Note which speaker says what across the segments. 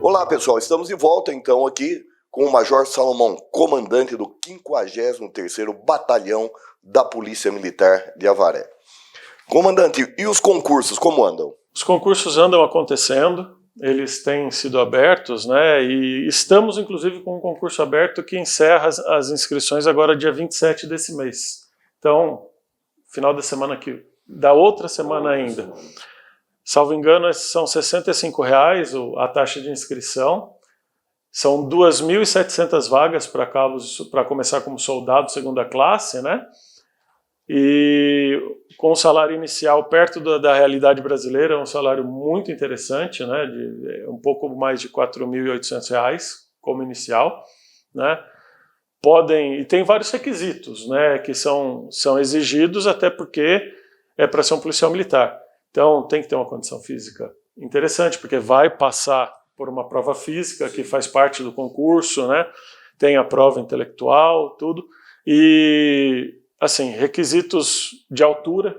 Speaker 1: Olá pessoal, estamos de volta então aqui com o Major Salomão, comandante do 53º Batalhão da Polícia Militar de Avaré. Comandante, e os concursos, como andam?
Speaker 2: Os concursos andam acontecendo, eles têm sido abertos, né? E estamos inclusive com um concurso aberto que encerra as inscrições agora dia 27 desse mês. Então, final da semana da outra semana ainda. Salvo engano, são R$ 65,00 a taxa de inscrição. São 2.700 vagas para começar como soldado segunda classe, né? E com o salário inicial perto da realidade brasileira, é um salário muito interessante, né? Um pouco mais de R$ 4.800 como inicial, né? E tem vários requisitos, né? Que são exigidos, até porque é para ser um policial militar. Então tem que ter uma condição física interessante, porque vai passar por uma prova física que faz parte do concurso, né? Tem a prova intelectual, tudo. E, assim, requisitos de altura,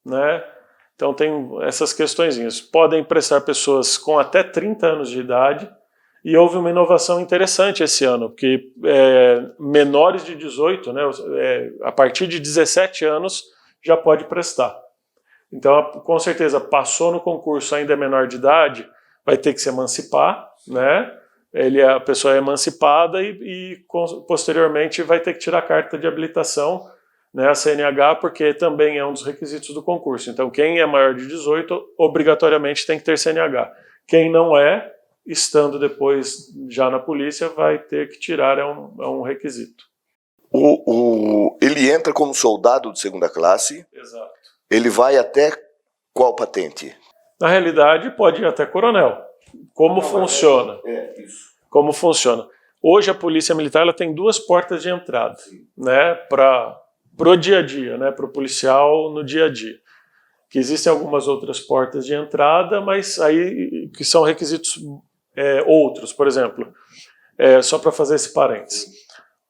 Speaker 2: né? Então tem essas questõezinhas. Podem prestar pessoas com até 30 anos de idade, e houve uma inovação interessante esse ano, porque menores de 18, né? A partir de 17 anos já pode prestar. Então, com certeza, passou no concurso, ainda é menor de idade, vai ter que se emancipar, né? A pessoa é emancipada e posteriormente vai ter que tirar a carta de habilitação, né, a CNH, porque também é um dos requisitos do concurso. Então, quem é maior de 18, obrigatoriamente tem que ter CNH. Quem não é, estando depois já na polícia, vai ter que tirar, é um requisito.
Speaker 1: Ele entra como soldado de segunda classe.
Speaker 2: Exato.
Speaker 1: Ele vai até qual patente?
Speaker 2: Na realidade, pode ir até coronel. Como funciona?
Speaker 1: Isso.
Speaker 2: Como funciona? Hoje a Polícia Militar ela tem duas portas de entrada, né, para o dia a dia, né, para o policial no dia a dia. Que existem algumas outras portas de entrada, mas aí que são requisitos outros, por exemplo, só para fazer esse parênteses.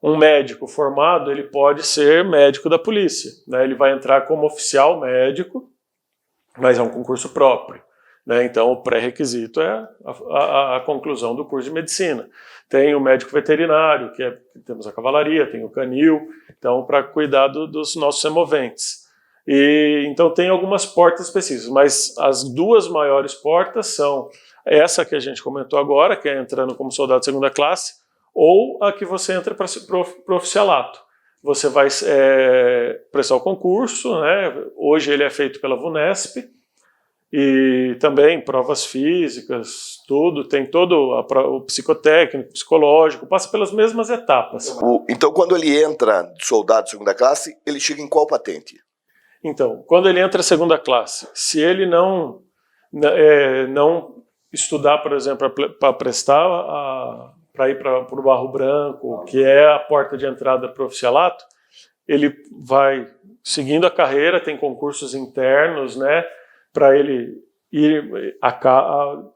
Speaker 2: Um médico formado, ele pode ser médico da polícia, né? Ele vai entrar como oficial médico, mas é um concurso próprio, né? Então o pré-requisito é a conclusão do curso de medicina. Tem o médico veterinário, temos a cavalaria, tem o canil, então para cuidar dos nossos semoventes. Então tem algumas portas específicas, mas as duas maiores portas são essa que a gente comentou agora, que é entrando como soldado de segunda classe, ou a que você entra para o oficialato. Você vai prestar o concurso, né? Hoje ele é feito pela VUNESP, e também provas físicas, tudo, tem todo o psicotécnico, psicológico, passa pelas mesmas etapas.
Speaker 1: Então quando ele entra de soldado de segunda classe, ele chega em qual patente?
Speaker 2: Então, quando ele entra segunda classe, se ele não estudar, por exemplo, para prestar para ir para o Barro Branco, que é a porta de entrada para o oficialato, ele vai seguindo a carreira, tem concursos internos, né, para ele ir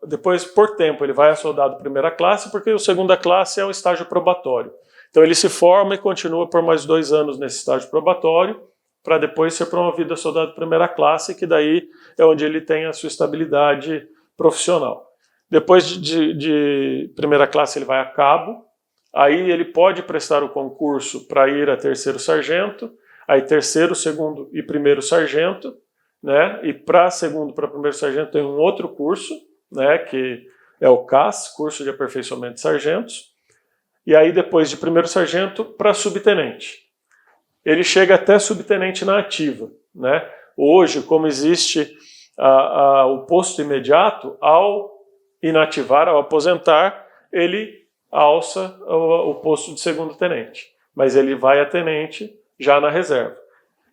Speaker 2: depois, por tempo, ele vai a soldado primeira classe, porque o segunda classe é o estágio probatório. Então ele se forma e continua por mais 2 anos nesse estágio probatório, para depois ser promovido a soldado primeira classe, que daí é onde ele tem a sua estabilidade profissional. Depois de primeira classe ele vai a cabo, aí ele pode prestar o concurso para ir a terceiro sargento, aí terceiro, segundo e primeiro sargento, né? E para segundo, para primeiro sargento tem um outro curso, né? Que é o CAS, Curso de Aperfeiçoamento de Sargentos, e aí depois de primeiro sargento para subtenente. Ele chega até subtenente na ativa, né? Hoje, como existe o posto imediato, ao inativar, ao aposentar, ele alça o posto de segundo tenente, mas ele vai a tenente já na reserva.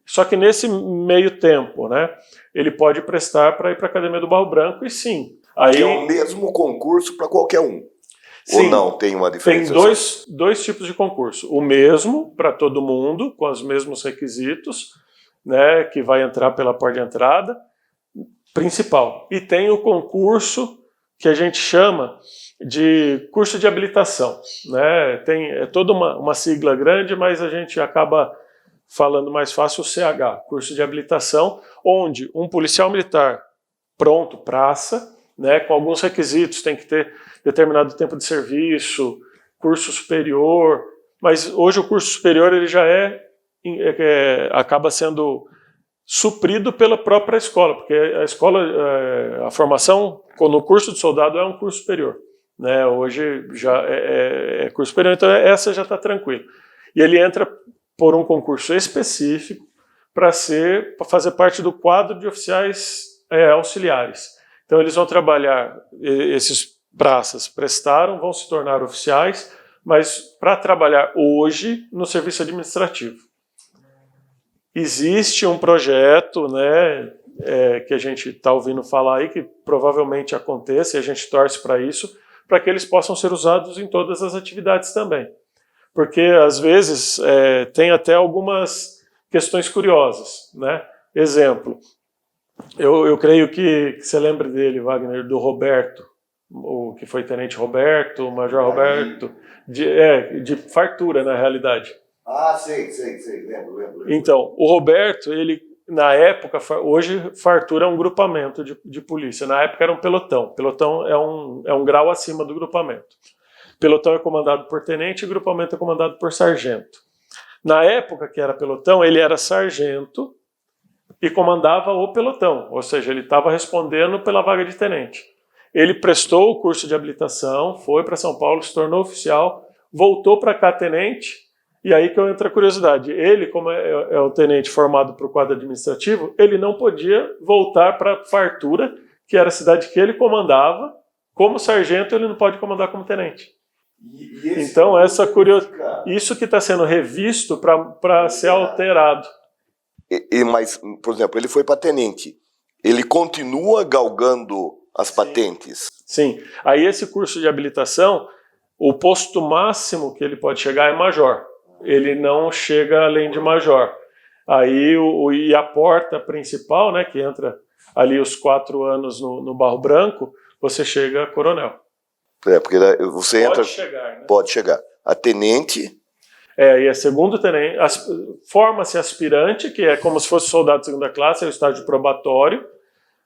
Speaker 2: Só que nesse meio tempo, né, ele pode prestar para ir para a Academia do Barro Branco, e sim.
Speaker 1: Aí é o mesmo concurso para qualquer um? Sim, ou não, tem uma diferença?
Speaker 2: Tem dois tipos de concurso. O mesmo para todo mundo, com os mesmos requisitos, né, que vai entrar pela porta de entrada principal. E tem o concurso que a gente chama de curso de habilitação, né? É toda uma sigla grande, mas a gente acaba falando mais fácil o CH, curso de habilitação, onde um policial militar pronto, praça, né, com alguns requisitos, tem que ter determinado tempo de serviço, curso superior, mas hoje o curso superior ele já acaba sendo suprido pela própria escola, porque a escola, a formação no curso de soldado é um curso superior, né? Hoje já é curso superior, então essa já está tranquila. E ele entra por um concurso específico para fazer parte do quadro de oficiais auxiliares. Então eles vão trabalhar, esses praças prestaram, vão se tornar oficiais, mas para trabalhar hoje no serviço administrativo. Existe um projeto, né, que a gente está ouvindo falar aí, que provavelmente aconteça, e a gente torce para isso, para que eles possam ser usados em todas as atividades também. Porque, às vezes, tem até algumas questões curiosas, né? Exemplo, eu creio que você lembra dele, Wagner, do Roberto, o que foi Tenente Roberto, o Major Roberto, de fartura, na realidade.
Speaker 1: Ah, sei, lembro.
Speaker 2: Então, o Roberto, ele, na época, hoje fartura é um grupamento de polícia, na época era um pelotão. Pelotão é um grau acima do grupamento. Pelotão é comandado por tenente e grupamento é comandado por sargento. Na época que era pelotão, ele era sargento e comandava o pelotão, ou seja, ele estava respondendo pela vaga de tenente. Ele prestou o curso de habilitação, foi para São Paulo, se tornou oficial, voltou para cá tenente. E aí que entra a curiosidade. Ele, como é o tenente formado para o quadro administrativo, ele não podia voltar para Fartura, que era a cidade que ele comandava. Como sargento, ele não pode comandar como tenente. Então, essa curiosidade, isso que está sendo revisto para ser alterado.
Speaker 1: Mas, por exemplo, ele foi para tenente. Ele continua galgando as patentes?
Speaker 2: Sim. Aí esse curso de habilitação, o posto máximo que ele pode chegar é major. Ele não chega além de major. Aí e a porta principal, né, que entra ali os 4 anos no Barro Branco, você chega a coronel.
Speaker 1: Porque você entra... Pode chegar, né? Pode chegar. A tenente...
Speaker 2: E a segundo tenente... Forma-se aspirante, que é como se fosse soldado de segunda classe, é o estágio probatório.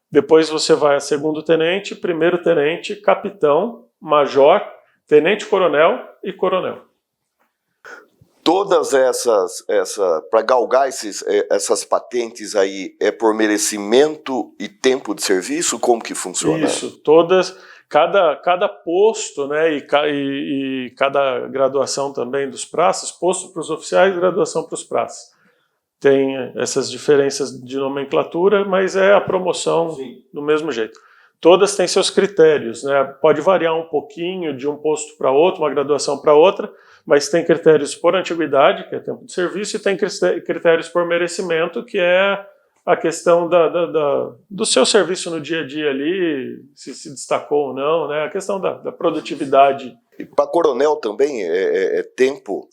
Speaker 2: Depois você vai a segundo tenente, primeiro tenente, capitão, major, tenente-coronel e coronel.
Speaker 1: Todas para galgar essas patentes aí, é por merecimento e tempo de serviço? Como que funciona?
Speaker 2: Isso, cada posto, né, e cada graduação também dos praças, posto para os oficiais, graduação para os praças. Tem essas diferenças de nomenclatura, mas é a promoção do mesmo jeito. Todas têm seus critérios, né? Pode variar um pouquinho de um posto para outro, uma graduação para outra, mas tem critérios por antiguidade, que é tempo de serviço, e tem critérios por merecimento, que é a questão do seu serviço no dia a dia ali, se destacou ou não, né? A questão da produtividade.
Speaker 1: E para coronel também é tempo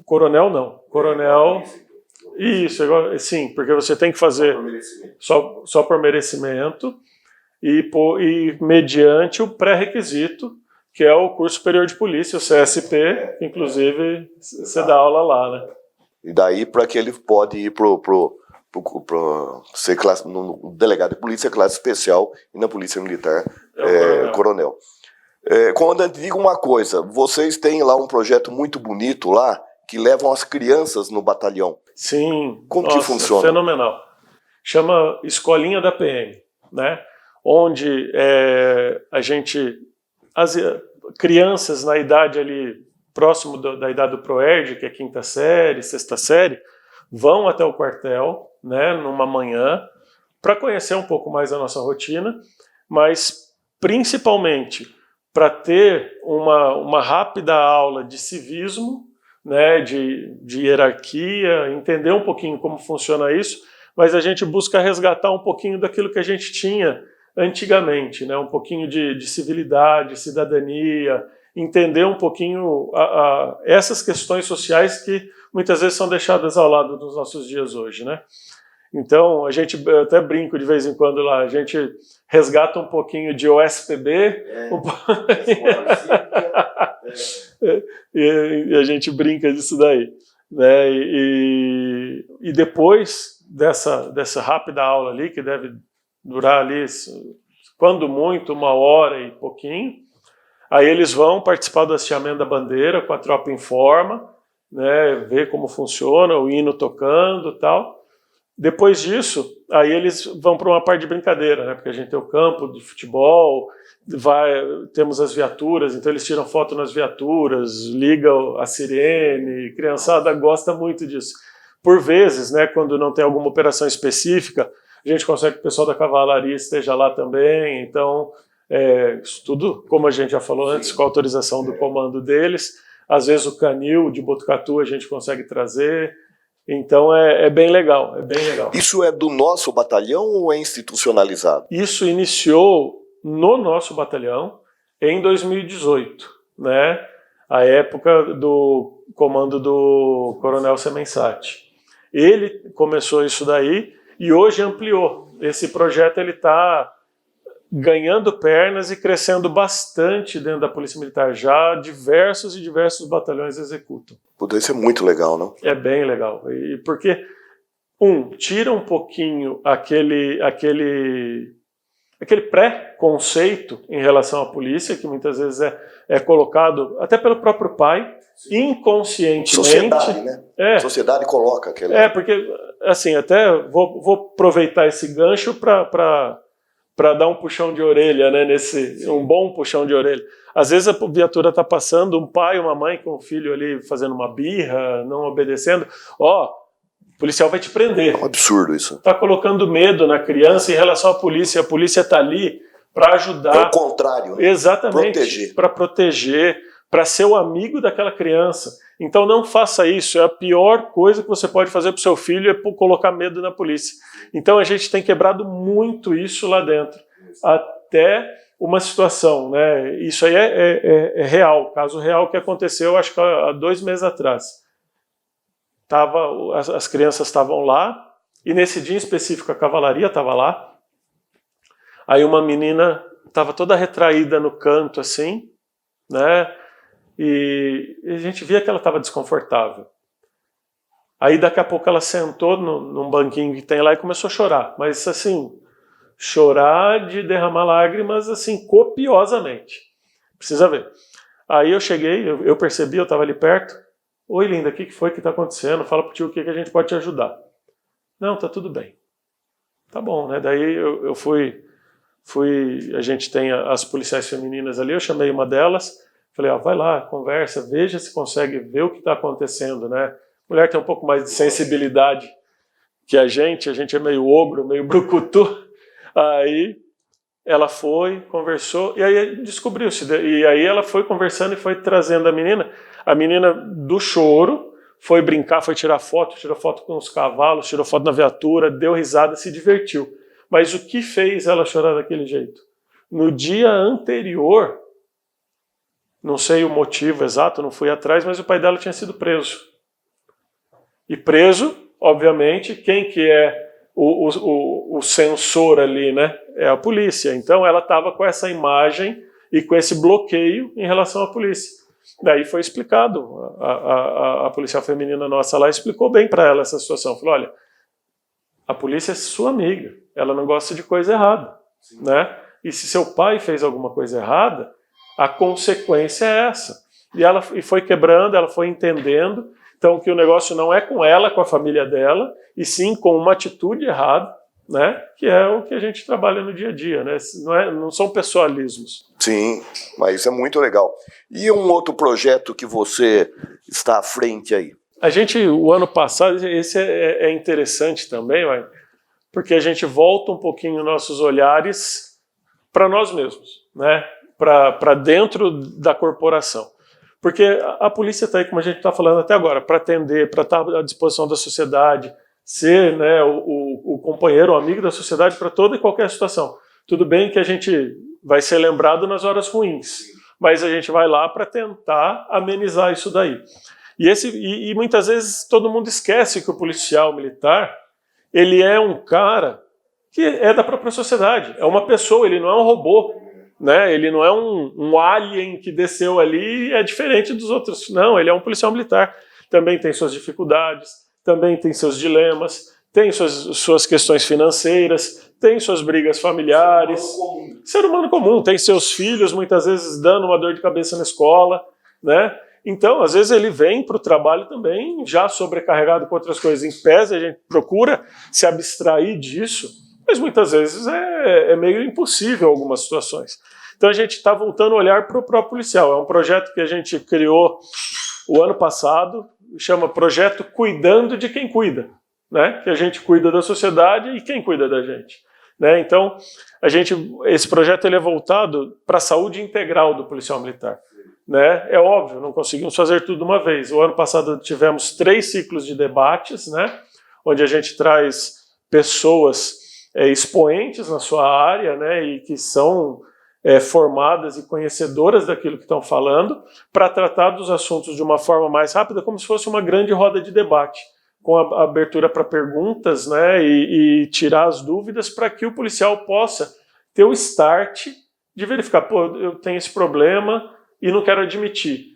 Speaker 2: Coronel não. Coronel... Isso, sim, porque você tem que fazer só por merecimento e mediante o pré-requisito, que é o curso superior de polícia, o CSP, que inclusive você dá aula lá, né?
Speaker 1: E daí para que ele pode ir ser no delegado de polícia, classe especial, e na polícia militar, coronel. Comandante, diga uma coisa, vocês têm lá um projeto muito bonito lá, que levam as crianças no batalhão.
Speaker 2: Sim.
Speaker 1: Como que funciona?
Speaker 2: Fenomenal. Chama Escolinha da PM, né? Onde as crianças na idade ali, próximo da idade do ProErd, que é 5ª série, 6ª série, vão até o quartel, né, numa manhã, para conhecer um pouco mais a nossa rotina, mas principalmente para ter uma rápida aula de civismo, né, de hierarquia, entender um pouquinho como funciona isso, mas a gente busca resgatar um pouquinho daquilo que a gente tinha antigamente, né, um pouquinho de civilidade, cidadania, entender um pouquinho essas questões sociais que muitas vezes são deixadas ao lado dos nossos dias hoje, né? Então, eu até brinco de vez em quando lá, a gente resgata um pouquinho de OSPB, e a gente brinca disso daí, né? E depois dessa rápida aula ali, que deve durar ali quando muito, 1 hora e pouquinho. Aí eles vão participar do hasteamento da bandeira com a tropa em forma, né, ver como funciona, o hino tocando e tal. Depois disso, aí eles vão para uma parte de brincadeira, né, porque a gente tem o campo de futebol, temos as viaturas, então eles tiram foto nas viaturas, ligam a sirene, criançada gosta muito disso. Por vezes, né, quando não tem alguma operação específica, a gente consegue que o pessoal da cavalaria esteja lá também, então isso tudo, como a gente já falou antes, com a autorização do comando deles. Às vezes o canil de Botucatu a gente consegue trazer, então é bem legal, é bem legal.
Speaker 1: Isso é do nosso batalhão ou é institucionalizado?
Speaker 2: Isso iniciou no nosso batalhão em 2018, né? A época do comando do Coronel Semensati. Ele começou isso daí e hoje ampliou. Esse projeto ele está ganhando pernas e crescendo bastante dentro da Polícia Militar. Já diversos e diversos batalhões executam.
Speaker 1: Puta, isso é muito legal, não?
Speaker 2: É bem legal. E porque, tira um pouquinho aquele pré-conceito em relação à polícia, que muitas vezes é colocado até pelo próprio pai, inconscientemente.
Speaker 1: Sociedade, né? Sociedade coloca aquele...
Speaker 2: porque, assim, até vou aproveitar esse gancho para dar um puxão de orelha, né? Um bom puxão de orelha. Às vezes a viatura está passando, um pai e uma mãe com o filho ali fazendo uma birra, não obedecendo. O policial vai te prender.
Speaker 1: É um absurdo isso.
Speaker 2: Está colocando medo na criança em relação à polícia. A polícia está ali para ajudar.
Speaker 1: É o contrário. Né?
Speaker 2: Exatamente. Para proteger, para ser o amigo daquela criança. Então não faça isso. É a pior coisa que você pode fazer para o seu filho, é colocar medo na polícia. Então a gente tem quebrado muito isso lá dentro. Até uma situação, né? Isso aí é real. Caso real que aconteceu, acho que há 2 meses atrás. As crianças estavam lá, e nesse dia em específico a cavalaria estava lá. Aí uma menina estava toda retraída no canto, assim, né? E a gente via que ela estava desconfortável. Aí daqui a pouco ela sentou num banquinho que tem lá e começou a chorar. Mas assim, chorar de derramar lágrimas, assim, copiosamente. Precisa ver. Aí eu cheguei, eu percebi, eu estava ali perto. Oi, linda, o que foi que está acontecendo? Fala pro tio o que a gente pode te ajudar. Não, tá tudo bem. Tá bom, né? Daí eu fui, a gente tem as policiais femininas ali, eu chamei uma delas, falei, vai lá, conversa, veja se consegue ver o que está acontecendo, né? Mulher tem um pouco mais de sensibilidade que a gente é meio ogro, meio brucutu. Aí ela foi, conversou, e aí descobriu-se. E aí ela foi conversando e foi trazendo a menina do choro, foi brincar, foi tirar foto, tirou foto com os cavalos, tirou foto na viatura, deu risada, se divertiu. Mas o que fez ela chorar daquele jeito? No dia anterior, não sei o motivo exato, não fui atrás, mas o pai dela tinha sido preso. E preso, obviamente, quem que é o censor ali, né? É a polícia. Então ela estava com essa imagem e com esse bloqueio em relação à polícia. Daí foi explicado, a policial feminina nossa lá explicou bem para ela essa situação. Falou, olha, a polícia é sua amiga, ela não gosta de coisa errada, né? E se seu pai fez alguma coisa errada, a consequência é essa. E foi quebrando, ela foi entendendo, então que o negócio não é com ela, com a família dela, e sim com uma atitude errada, né? Que é o que a gente trabalha no dia a dia, né? Não são pessoalismos.
Speaker 1: Sim, mas isso é muito legal. E um outro projeto que você está à frente aí?
Speaker 2: O ano passado, esse é interessante também, porque a gente volta um pouquinho nossos olhares para nós mesmos, né? Para dentro da corporação. Porque a polícia está aí, como a gente está falando até agora, para atender, para estar à disposição da sociedade, ser, né, o companheiro, o amigo da sociedade para toda e qualquer situação. Tudo bem que a gente vai ser lembrado nas horas ruins, mas a gente vai lá para tentar amenizar isso daí. E muitas vezes todo mundo esquece que o policial militar, ele é um cara que é da própria sociedade, é uma pessoa, ele não é um robô, né? Ele não é um alien que desceu ali e é diferente dos outros. Não, ele é um policial militar. Também tem suas dificuldades, também tem seus dilemas, tem suas questões financeiras, tem suas brigas familiares, ser humano comum, tem seus filhos muitas vezes dando uma dor de cabeça na escola, né? Então, às vezes ele vem para o trabalho também já sobrecarregado com outras coisas. Em pese, a gente procura se abstrair disso, mas muitas vezes é meio impossível em algumas situações. Então a gente está voltando a olhar para o próprio policial. É um projeto que a gente criou o ano passado, chama Projeto Cuidando de Quem Cuida, né? Que a gente cuida da sociedade e quem cuida da gente, né? Então, esse projeto ele é voltado para a saúde integral do policial militar, né? É óbvio, não conseguimos fazer tudo de uma vez. O ano passado tivemos 3 ciclos de debates, né? Onde a gente traz pessoas expoentes na sua área, né? E que são formadas e conhecedoras daquilo que estão falando, para tratar dos assuntos de uma forma mais rápida, como se fosse uma grande roda de debate, com a abertura para perguntas, né, e tirar as dúvidas para que o policial possa ter o start de verificar, pô, eu tenho esse problema e não quero admitir,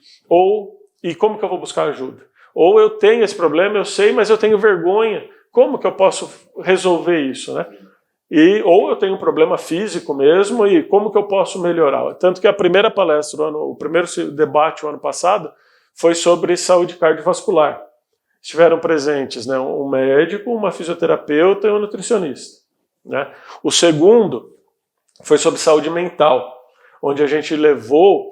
Speaker 2: e como que eu vou buscar ajuda? Ou eu tenho esse problema, eu sei, mas eu tenho vergonha, como que eu posso resolver isso, né? Ou eu tenho um problema físico mesmo, e como que eu posso melhorar? Tanto que a primeira palestra, o primeiro debate o ano passado, foi sobre saúde cardiovascular. Estiveram presentes, né, um médico, uma fisioterapeuta e um nutricionista, né? O segundo foi sobre saúde mental, onde a gente levou...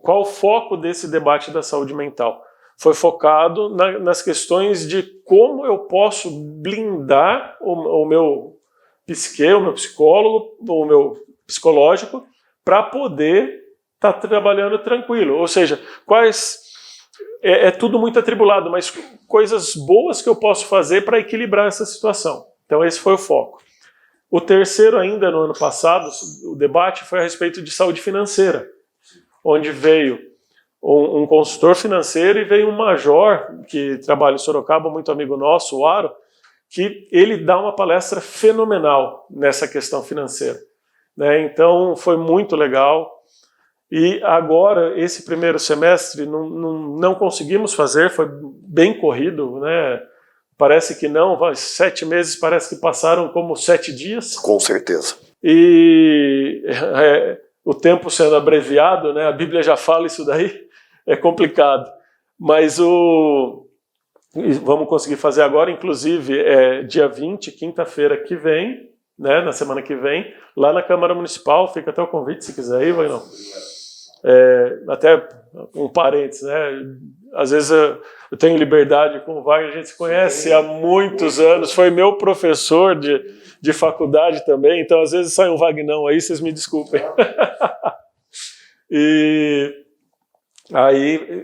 Speaker 2: Qual o foco desse debate da saúde mental? Foi focado nas questões de como eu posso blindar o meu psique, o meu psicólogo, o meu psicológico, para poder estar trabalhando tranquilo. Ou seja, é tudo muito atribulado, mas coisas boas que eu posso fazer para equilibrar essa situação. Então esse foi o foco. O terceiro ainda no ano passado, o debate foi a respeito de saúde financeira, onde veio um consultor financeiro e veio um major que trabalha em Sorocaba, muito amigo nosso, o Aro, que ele dá uma palestra fenomenal nessa questão financeira, né? Então foi muito legal. E agora, esse primeiro semestre, não conseguimos fazer, foi bem corrido, né? Parece que não, 7 meses parece que passaram como 7 dias.
Speaker 1: Com certeza.
Speaker 2: E o tempo sendo abreviado, né? A Bíblia já fala isso daí, é complicado. Mas vamos conseguir fazer agora, inclusive, dia 20, quinta-feira que vem, né? Na semana que vem, lá na Câmara Municipal, fica até o convite se quiser ir, vai não. Até um parênteses, né? Às vezes eu tenho liberdade com o Wagner, a gente se conhece há muitos anos, foi meu professor de faculdade também, então às vezes sai um Wagnão aí, vocês me desculpem.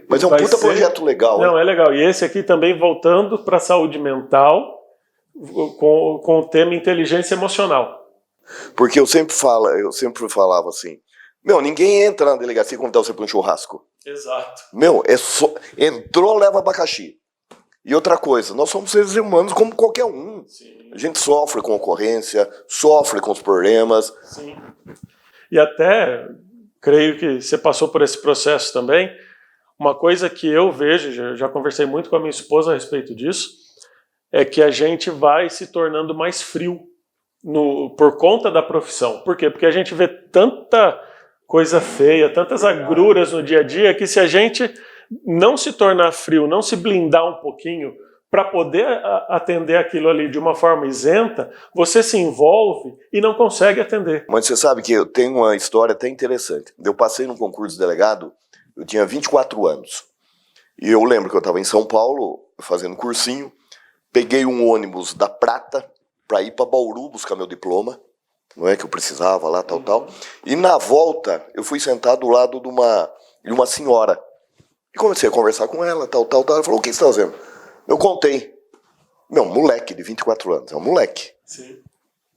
Speaker 1: Mas é um puta projeto legal.
Speaker 2: Não, é legal. E esse aqui também voltando para a saúde mental, com o tema inteligência emocional.
Speaker 1: Porque eu sempre falava assim, ninguém entra na delegacia e convidar você para um churrasco.
Speaker 2: Exato.
Speaker 1: Entrou, leva abacaxi. E outra coisa, nós somos seres humanos como qualquer um. Sim. A gente sofre com ocorrência, sofre com os problemas.
Speaker 2: Sim. E até, creio que você passou por esse processo também. Uma coisa que eu vejo, já conversei muito com a minha esposa a respeito disso, é que a gente vai se tornando mais frio por conta da profissão. Por quê? Porque a gente vê tanta coisa feia, tantas agruras no dia a dia, que se a gente não se tornar frio, não se blindar um pouquinho para poder atender aquilo ali de uma forma isenta, você se envolve e não consegue atender.
Speaker 1: Mas você sabe que eu tenho uma história até interessante. Eu passei num concurso de delegado, eu tinha 24 anos. E eu lembro que eu estava em São Paulo, fazendo cursinho, peguei um ônibus da Prata para ir para Bauru buscar meu diploma, não é que eu precisava lá, tal. E na volta, eu fui sentado do lado de uma senhora. E comecei a conversar com ela, tal. Ela falou, o que você está fazendo? Eu contei. Moleque de 24 anos, é um moleque.
Speaker 2: Sim.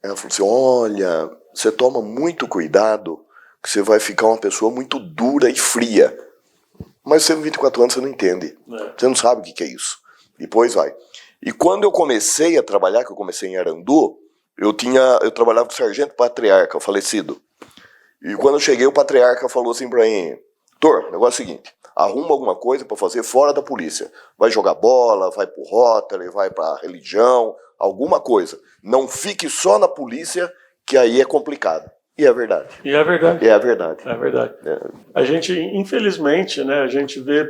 Speaker 1: Ela falou assim, olha, você toma muito cuidado, que você vai ficar uma pessoa muito dura e fria. Mas você com 24 anos, você não entende. Você não sabe o que é isso. Depois vai. E quando eu comecei a trabalhar, que eu comecei em Arandu, eu trabalhava com o sargento patriarca, o falecido. E quando eu cheguei, o patriarca falou assim pra mim, Tor, o negócio é o seguinte, arruma alguma coisa pra fazer fora da polícia. Vai jogar bola, vai pro Rotary, vai pra religião, alguma coisa. Não fique só na polícia, que aí é complicado. E é verdade.
Speaker 2: E é verdade.
Speaker 1: É a verdade.
Speaker 2: É verdade. A gente, infelizmente, né, a gente vê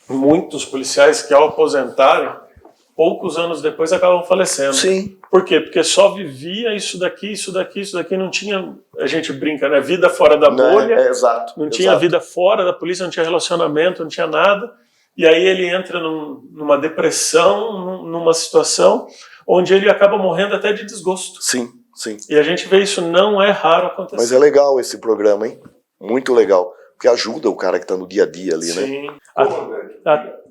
Speaker 2: muitos policiais que ao aposentarem, poucos anos depois acabam falecendo.
Speaker 1: Sim.
Speaker 2: Por quê? Porque só vivia isso daqui, não tinha, a gente brinca, né, vida fora da bolha,
Speaker 1: Exato.
Speaker 2: não tinha vida fora da polícia, não tinha relacionamento, não tinha nada, e aí ele entra numa depressão, numa situação onde ele acaba morrendo até de desgosto.
Speaker 1: Sim, sim.
Speaker 2: E a gente vê isso, não é raro acontecer.
Speaker 1: Mas é legal esse programa, hein? Muito legal. Porque ajuda o cara que está no dia a dia ali, né?
Speaker 2: Sim.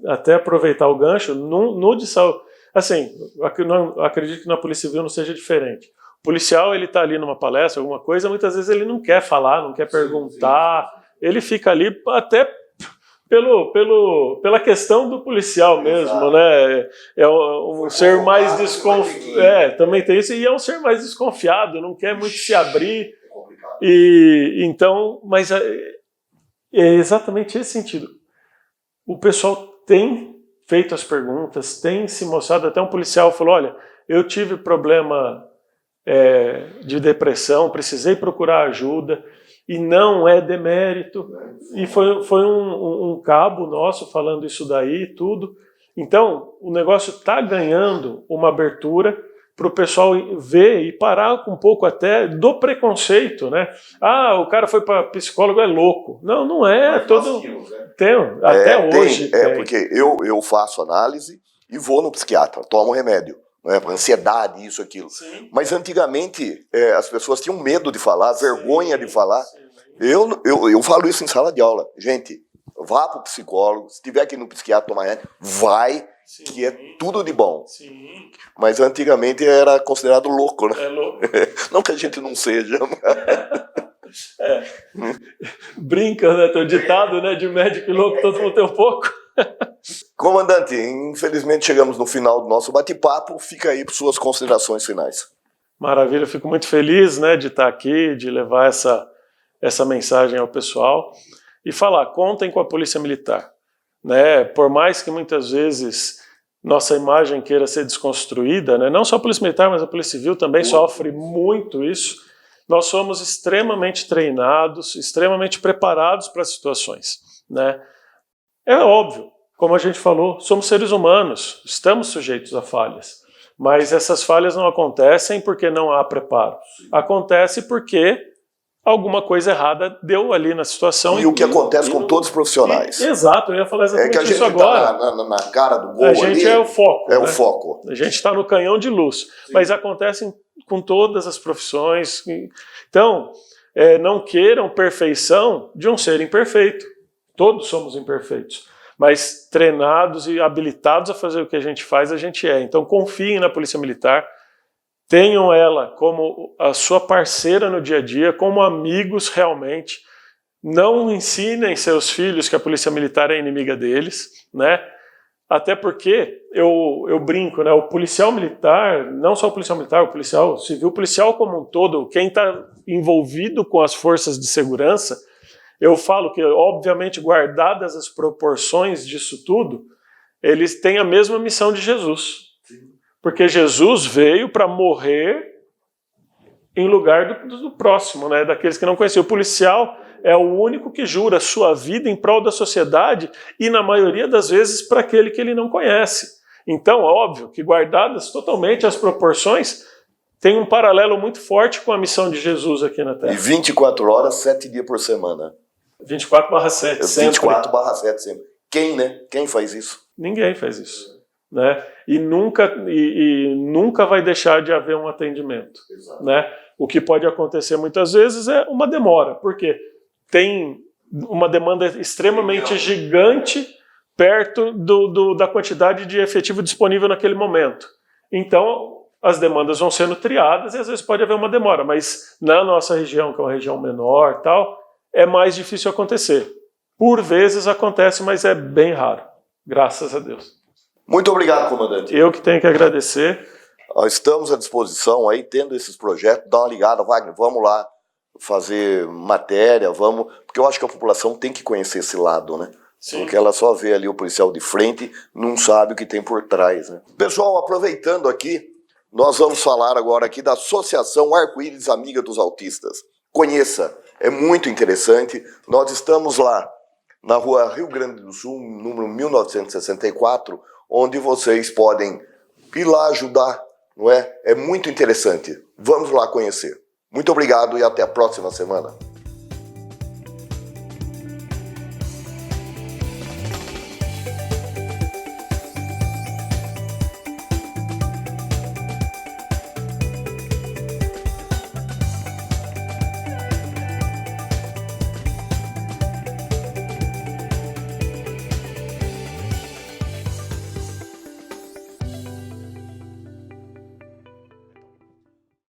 Speaker 2: Até aproveitar o gancho, no de saúde, assim, eu acredito que na Polícia Civil não seja diferente. O policial, ele está ali numa palestra, alguma coisa, muitas vezes ele não quer falar, não quer perguntar, ele fica ali até pela questão do policial mesmo, né? É um ser mais desconfiado, também tem isso, e é um ser mais desconfiado, não quer muito se abrir, e então, mas é exatamente esse sentido. O pessoal tem feito as perguntas, tem se mostrado, até um policial falou, olha, eu tive problema de depressão, precisei procurar ajuda, e não é demérito, e foi um cabo nosso falando isso daí e tudo. Então, o negócio está ganhando uma abertura para o pessoal ver e parar um pouco até do preconceito, né? Ah, o cara foi para psicólogo, é louco. Não, não é. Tem, até hoje. Tem.
Speaker 1: Porque eu faço análise e vou no psiquiatra, tomo remédio. Para ansiedade, isso, aquilo.
Speaker 2: Sim.
Speaker 1: Mas antigamente as pessoas tinham medo de falar, vergonha de falar. Eu falo isso em sala de aula. Gente, vá para o psicólogo, se tiver que ir no psiquiatra tomar remédio, vai, que é tudo de bom.
Speaker 2: Sim.
Speaker 1: Mas antigamente era considerado louco, né?
Speaker 2: É louco.
Speaker 1: Não que a gente não seja.
Speaker 2: Brinca, né? Teu ditado, né? De médico e louco, todo mundo tem um pouco.
Speaker 1: Comandante, infelizmente chegamos no final do nosso bate-papo. Fica aí para suas considerações finais.
Speaker 2: Maravilha, eu fico muito feliz, né, de estar aqui, de levar essa mensagem ao pessoal e falar, contem com a Polícia Militar. Né? Por mais que muitas vezes nossa imagem queira ser desconstruída, né? Não só a Polícia Militar, mas a Polícia Civil também sofre muito isso. Nós somos extremamente treinados, extremamente preparados para as situações. Né? É óbvio, como a gente falou, somos seres humanos, estamos sujeitos a falhas. Mas essas falhas não acontecem porque não há preparo. Acontece porque alguma coisa errada deu ali na situação.
Speaker 1: E o que acontece com todos os profissionais.
Speaker 2: Exato, eu ia falar exatamente isso
Speaker 1: agora. É que a gente está na cara do gol ali.
Speaker 2: A gente é o foco.
Speaker 1: O foco.
Speaker 2: A gente está no canhão de luz. Sim. Mas acontece com todas as profissões. Então, não queiram perfeição de um ser imperfeito. Todos somos imperfeitos. Mas treinados e habilitados a fazer o que a gente faz, a gente é. Então, confiem na Polícia Militar. Tenham ela como a sua parceira no dia a dia, como amigos realmente. Não ensinem seus filhos que a Polícia Militar é inimiga deles, né? Até porque, eu brinco, né? O policial militar, não só o policial militar, o policial civil, o policial como um todo, quem está envolvido com as forças de segurança, eu falo que, obviamente, guardadas as proporções disso tudo, eles têm a mesma missão de Jesus. Porque Jesus veio para morrer em lugar do próximo, né? Daqueles que não conheciam. O policial é o único que jura a sua vida em prol da sociedade e, na maioria das vezes, para aquele que ele não conhece. Então, óbvio que, guardadas totalmente as proporções, tem um paralelo muito forte com a missão de Jesus aqui na Terra.
Speaker 1: E 24 horas, 7 dias por semana.
Speaker 2: 24/7, sempre.
Speaker 1: 24/7 sempre. Quem, né? Quem faz isso?
Speaker 2: Ninguém faz isso. Né? E nunca vai deixar de haver um atendimento. Né? O que pode acontecer muitas vezes é uma demora, porque tem uma demanda extremamente gigante perto da quantidade de efetivo disponível naquele momento. Então, as demandas vão sendo triadas e às vezes pode haver uma demora, mas na nossa região, que é uma região menor, tal, é mais difícil acontecer. Por vezes acontece, mas é bem raro, graças a Deus.
Speaker 1: Muito obrigado, comandante.
Speaker 2: Eu que tenho que agradecer.
Speaker 1: Estamos à disposição aí, tendo esses projetos, dá uma ligada, Wagner, vamos lá fazer matéria, vamos, porque eu acho que a população tem que conhecer esse lado, né? Sim. Porque ela só vê ali o policial de frente, não sabe o que tem por trás, né? Pessoal, aproveitando aqui, nós vamos falar agora aqui da Associação Arco-Íris Amiga dos Autistas. Conheça, é muito interessante. Nós estamos lá na rua Rio Grande do Sul, número 1964, onde vocês podem ir lá ajudar, não é? É muito interessante. Vamos lá conhecer. Muito obrigado e até a próxima semana.